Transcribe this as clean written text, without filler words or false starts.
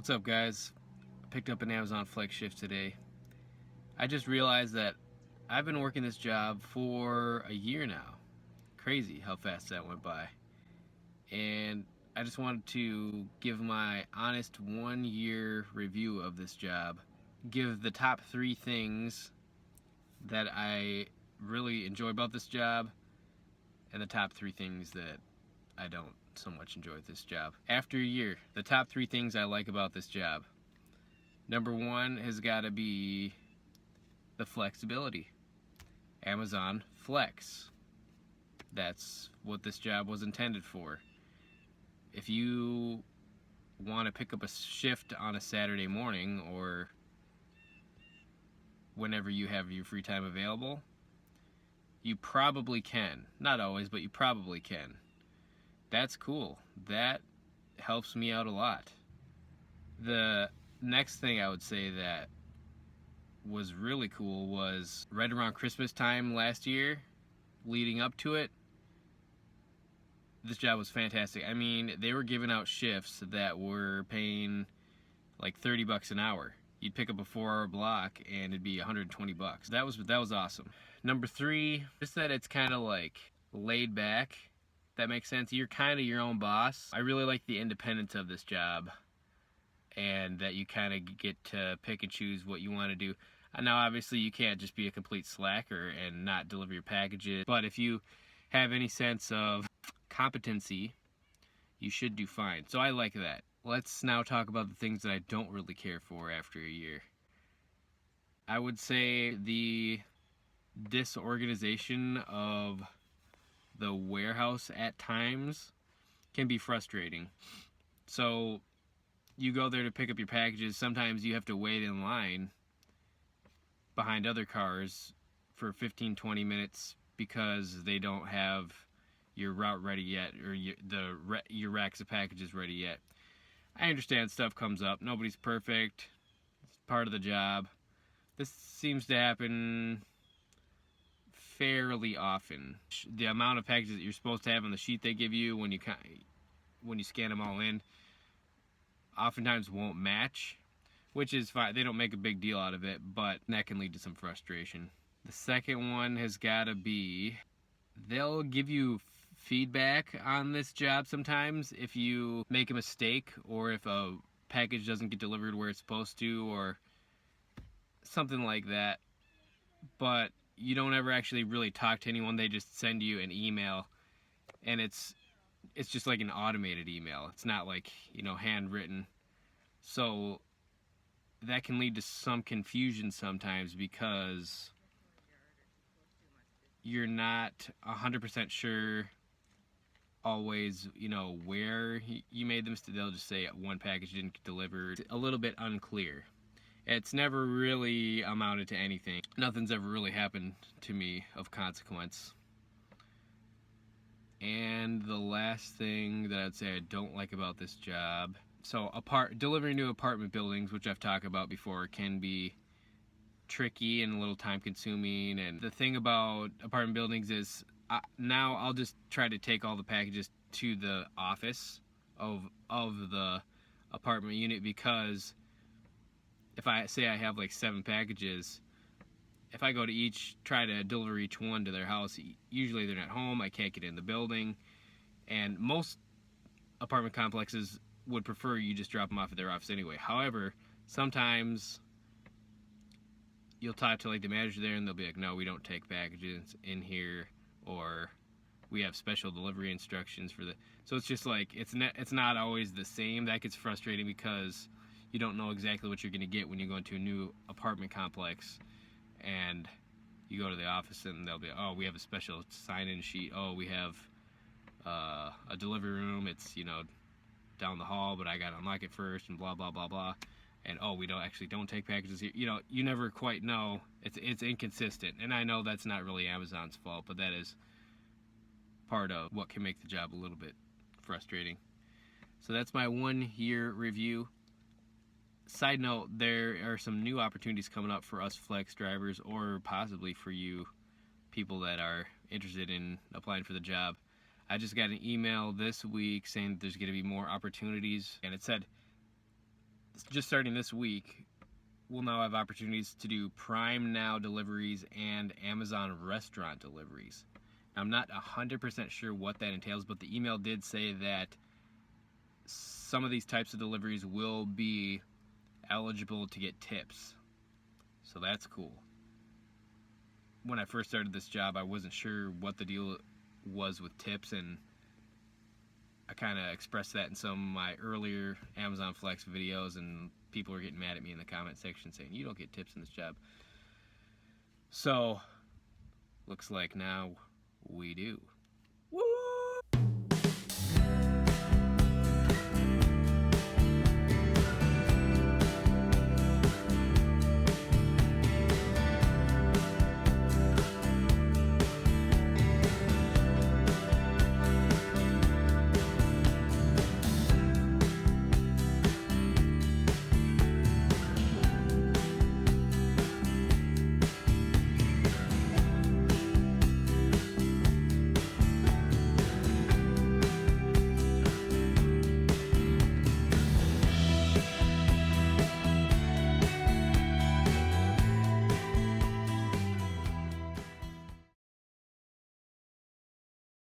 What's up, guys? I picked up an Amazon Flex shift today. I just realized that I've been working this job for a year now. Crazy how fast that went by. And I just wanted to give my honest 1-year review of this job. Give the top 3 things that I really enjoy about this job, and the top 3 things that I don't so much enjoy with this job. After a year, the top 3 things I like about this job. Number 1 has got to be the flexibility. Amazon Flex. That's what this job was intended for. If you want to pick up a shift on a Saturday morning or whenever you have your free time available, you probably can. Not always, but you probably can. That's cool. That helps me out a lot. The next thing I would say that was really cool was right around Christmas time last year, leading up to it, this job was fantastic. I mean, they were giving out shifts that were paying like $30 an hour. You'd pick up a 4-hour block and it'd be $120. That was awesome. Number 3, just that it's kind of like laid back. That makes sense. You're kind of your own boss. I really like the independence of this job, and that you kind of get to pick and choose what you want to do. Now, obviously, you can't just be a complete slacker and not deliver your packages, but if you have any sense of competency, you should do fine. So I like that. Let's now talk about the things that I don't really care for after a year. I would say the disorganization of the warehouse at times can be frustrating. So you go there to pick up your packages, sometimes you have to wait in line behind other cars for 15-20 minutes because they don't have your route ready yet, or your racks of packages ready yet. I understand stuff comes up. Nobody's perfect. It's part of the job. This seems to happen fairly often. The amount of packages that you're supposed to have on the sheet they give you when you scan them all in oftentimes won't match, which is fine. They don't make a big deal out of it, but that can lead to some frustration. The second one has got to be, they'll give you feedback on this job sometimes if you make a mistake, or if a package doesn't get delivered where it's supposed to, or something like that. But you don't ever actually really talk to anyone. They just send you an email, and it's just like an automated email. It's not like, handwritten. So that can lead to some confusion sometimes because you're not 100% sure always, where you made the mistake. They'll just say one package didn't get delivered. It's a little bit unclear. It's never really amounted to anything. Nothing's ever really happened to me of consequence. And the last thing that I'd say I don't like about this job, so delivering to apartment buildings, which I've talked about before, can be tricky and a little time consuming. And the thing about apartment buildings is now I'll just try to take all the packages to the office of the apartment unit, because if I say I have like 7 packages, if I go to try to deliver each one to their house, usually they're not home, I can't get in the building, and most apartment complexes would prefer you just drop them off at their office anyway. However, sometimes you'll talk to like the manager there and they'll be like, no, we don't take packages in here, or we have special delivery instructions for the. So it's just like, it's not always the same. That gets frustrating because you don't know exactly what you're going to get when you go into a new apartment complex, and you go to the office and they'll be, oh, we have a special sign-in sheet. Oh, we have a delivery room. It's, down the hall, but I got to unlock it first, and blah, blah, blah, blah. And, oh, we don't take packages here. You never quite know. It's inconsistent. And I know that's not really Amazon's fault, but that is part of what can make the job a little bit frustrating. So that's my 1-year review. Side note, there are some new opportunities coming up for us flex drivers, or possibly for you people that are interested in applying for the job. I just got an email this week saying that there's going to be more opportunities, and it said just starting this week, we'll now have opportunities to do Prime Now deliveries and Amazon restaurant deliveries. I'm not 100% sure what that entails, but the email did say that some of these types of deliveries will be eligible to get tips. So that's cool. When I first started this job, I wasn't sure what the deal was with tips, and I kind of expressed that in some of my earlier Amazon Flex videos, and people were getting mad at me in the comment section saying, you don't get tips in this job. So, looks like now we do.